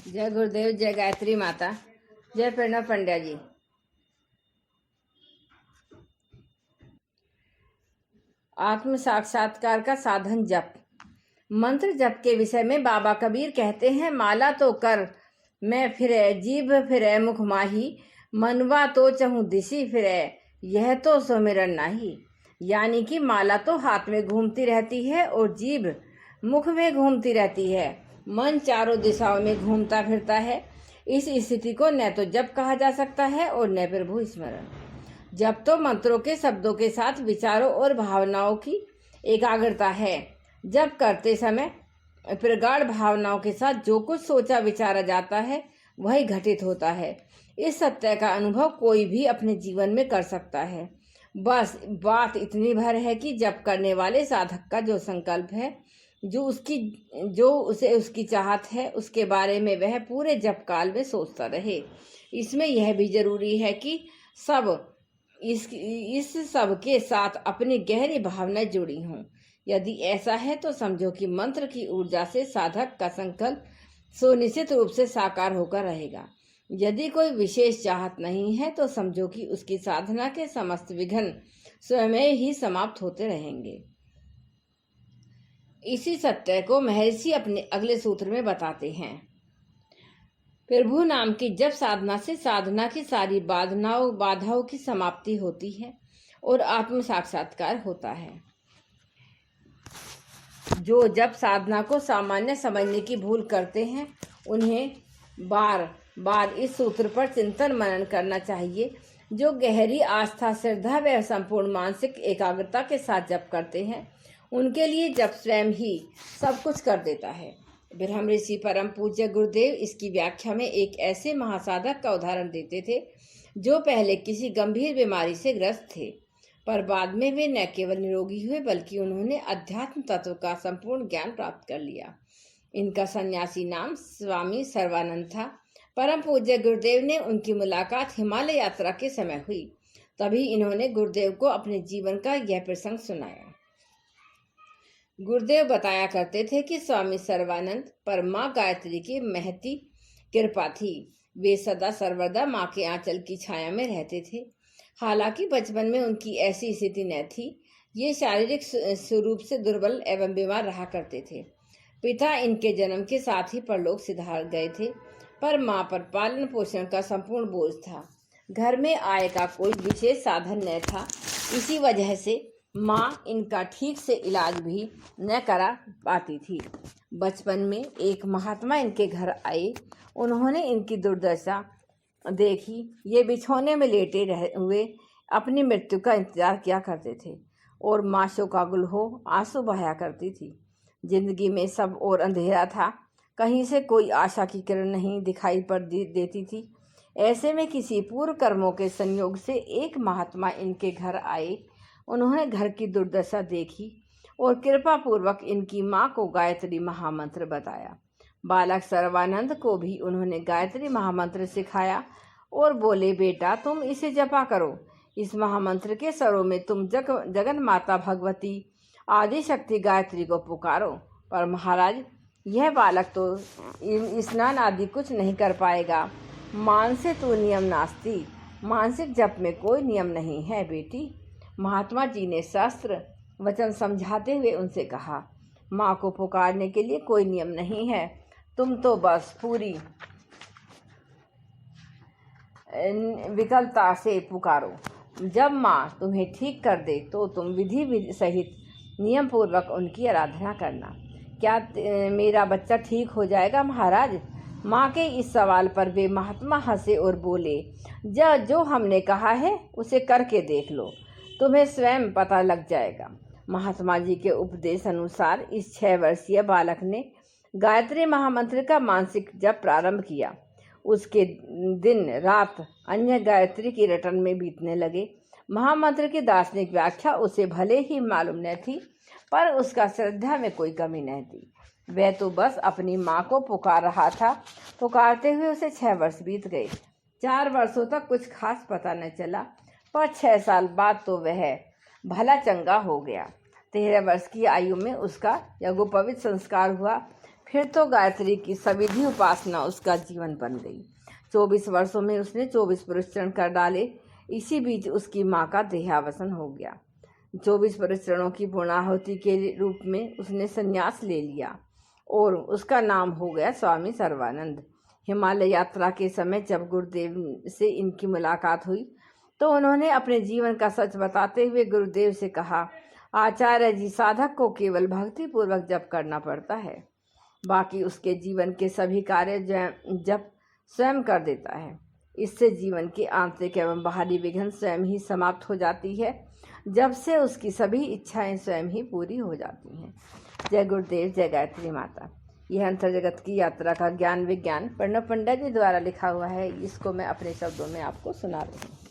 जय गुरुदेव, जय गायत्री माता, जय प्रणव पंड्या जी। आत्म साक्षात्कार का साधन जप। मंत्र जप के विषय में बाबा कबीर कहते हैं, माला तो कर मैं फिरे, जीभ फिरे मुख माही, मनवा तो चहु दिशी फिरे, यह तो सुमिरन नाही। यानी कि माला तो हाथ में घूमती रहती है और जीभ मुख में घूमती रहती है, मन चारों दिशाओं में घूमता फिरता है। इस स्थिति को न तो जप कहा जा सकता है और न प्रभु स्मरण। जप तो मंत्रों के शब्दों के साथ विचारों और भावनाओं की एकाग्रता है। जप करते समय प्रगाढ़ भावनाओं के साथ जो कुछ सोचा विचारा जाता है वही घटित होता है। इस सत्य का अनुभव कोई भी अपने जीवन में कर सकता है। बस बात इतनी भर है कि जप करने वाले साधक का जो संकल्प है, जो उसे उसकी चाहत है, उसके बारे में वह पूरे जप काल में सोचता रहे। इसमें यह भी जरूरी है कि इस सब के साथ अपनी गहरी भावनाएं जुड़ी हों। यदि ऐसा है तो समझो कि मंत्र की ऊर्जा से साधक का संकल्प सुनिश्चित रूप से साकार होकर रहेगा। यदि कोई विशेष चाहत नहीं है तो समझो कि उसकी साधना के समस्त विघ्न स्वयं ही समाप्त होते रहेंगे। इसी सत्य को महर्षि अपने अगले सूत्र में बताते हैं। प्रभु नाम की जप साधना से साधना की सारी बाधाओं की समाप्ति होती है और आत्म साक्षात्कार होता है। जो जप साधना को सामान्य समझने की भूल करते हैं, उन्हें बार बार इस सूत्र पर चिंतन मनन करना चाहिए। जो गहरी आस्था, श्रद्धा व संपूर्ण मानसिक एकाग्रता के साथ जप करते हैं, उनके लिए जप स्वयं ही सब कुछ कर देता है। ब्रह्म ऋषि परम पूज्य गुरुदेव इसकी व्याख्या में एक ऐसे महासाधक का उदाहरण देते थे जो पहले किसी गंभीर बीमारी से ग्रस्त थे, पर बाद में वे न केवल निरोगी हुए बल्कि उन्होंने अध्यात्म तत्व का संपूर्ण ज्ञान प्राप्त कर लिया। इनका सन्यासी नाम स्वामी सर्वानंद था। परम पूज्य गुरुदेव ने उनकी मुलाकात हिमालय यात्रा के समय हुई। तभी इन्होंने गुरुदेव को अपने जीवन का यह प्रसंग सुनाया। गुरुदेव बताया करते थे कि स्वामी सर्वानंद पर माँ गायत्री की महती कृपा थी। वे सदा सर्वदा माँ के आंचल की छाया में रहते थे। हालांकि बचपन में उनकी ऐसी स्थिति न थी। ये शारीरिक स्वरूप से दुर्बल एवं बीमार रहा करते थे। पिता इनके जन्म के साथ ही परलोक सिधार गए थे, पर माँ पर पालन पोषण का संपूर्ण बोझ था। घर में आय का कोई विशेष साधन न था। इसी वजह से माँ इनका ठीक से इलाज भी न करा पाती थी। बचपन में एक महात्मा इनके घर आए। उन्होंने इनकी दुर्दशा देखी। ये बिछौने में लेटे हुए अपनी मृत्यु का इंतजार किया करते थे और माँ शोकाकुल हो आंसू बहाया करती थी। जिंदगी में सब और अंधेरा था। कहीं से कोई आशा की किरण नहीं दिखाई पड़ देती थी। ऐसे में किसी पूर्व कर्मों के संयोग से एक महात्मा इनके घर आए। उन्होंने घर की दुर्दशा देखी और कृपा पूर्वक इनकी माँ को गायत्री महामंत्र बताया। बालक सर्वानंद को भी उन्होंने गायत्री महामंत्र सिखाया और बोले, बेटा तुम इसे जपा करो। इस महामंत्र के स्वरों में तुम जगन माता भगवती आदि शक्ति गायत्री को पुकारो। पर महाराज, यह बालक तो स्नान आदि कुछ नहीं कर पाएगा। मानसे तो नियम नास्ति। मानसिक जप में कोई नियम नहीं है बेटी। महात्मा जी ने शास्त्र वचन समझाते हुए उनसे कहा, माँ को पुकारने के लिए कोई नियम नहीं है। तुम तो बस पूरी विकलता से पुकारो। जब माँ तुम्हें ठीक कर दे तो तुम विधि सहित नियम पूर्वक उनकी आराधना करना। क्या मेरा बच्चा ठीक हो जाएगा महाराज? माँ के इस सवाल पर वे महात्मा हंसे और बोले, जो हमने कहा है उसे करके देख लो, तुम्हें स्वयं पता लग जाएगा। महात्मा जी के उपदेश अनुसार इस 6 वर्षीय बालक ने गायत्री महामंत्र का मानसिक जप प्रारंभ किया। उसके दिन रात अन्य गायत्री की रटन में बीतने लगे। महामंत्र की दार्शनिक व्याख्या उसे भले ही मालूम न थी, पर उसका श्रद्धा में कोई कमी न थी। वह तो बस अपनी माँ को पुकार रहा था। पुकारते हुए उसे 6 वर्ष बीत गए। 4 वर्षों तक कुछ खास पता न चला, पर 6 साल बाद तो वह भला चंगा हो गया। 13 वर्ष की आयु में उसका यज्ञोपवीत संस्कार हुआ। फिर तो गायत्री की सविधि उपासना उसका जीवन बन गई। 24 वर्षों में उसने 24 पुरस्चरण कर डाले। इसी बीच उसकी माँ का देहावसान हो गया। 24 पुरस्चरणों की पूर्णाहुति के रूप में उसने संन्यास ले लिया और उसका नाम हो गया स्वामी सर्वानंद। हिमालय यात्रा के समय जब गुरुदेव से इनकी मुलाकात हुई तो उन्होंने अपने जीवन का सच बताते हुए गुरुदेव से कहा, आचार्य जी, साधक को केवल भक्ति पूर्वक जप करना पड़ता है, बाकी उसके जीवन के सभी कार्य जप स्वयं कर देता है। इससे जीवन की आंतरिक एवं बाहरी विघ्न स्वयं ही समाप्त हो जाती है। जब से उसकी सभी इच्छाएं स्वयं ही पूरी हो जाती हैं। जय गुरुदेव, जय गायत्री माता। यह अंतर जगत की यात्रा का ज्ञान विज्ञान प्रणव पंडित जी द्वारा लिखा हुआ है। इसको मैं अपने शब्दों में आपको सुना रही हूँ।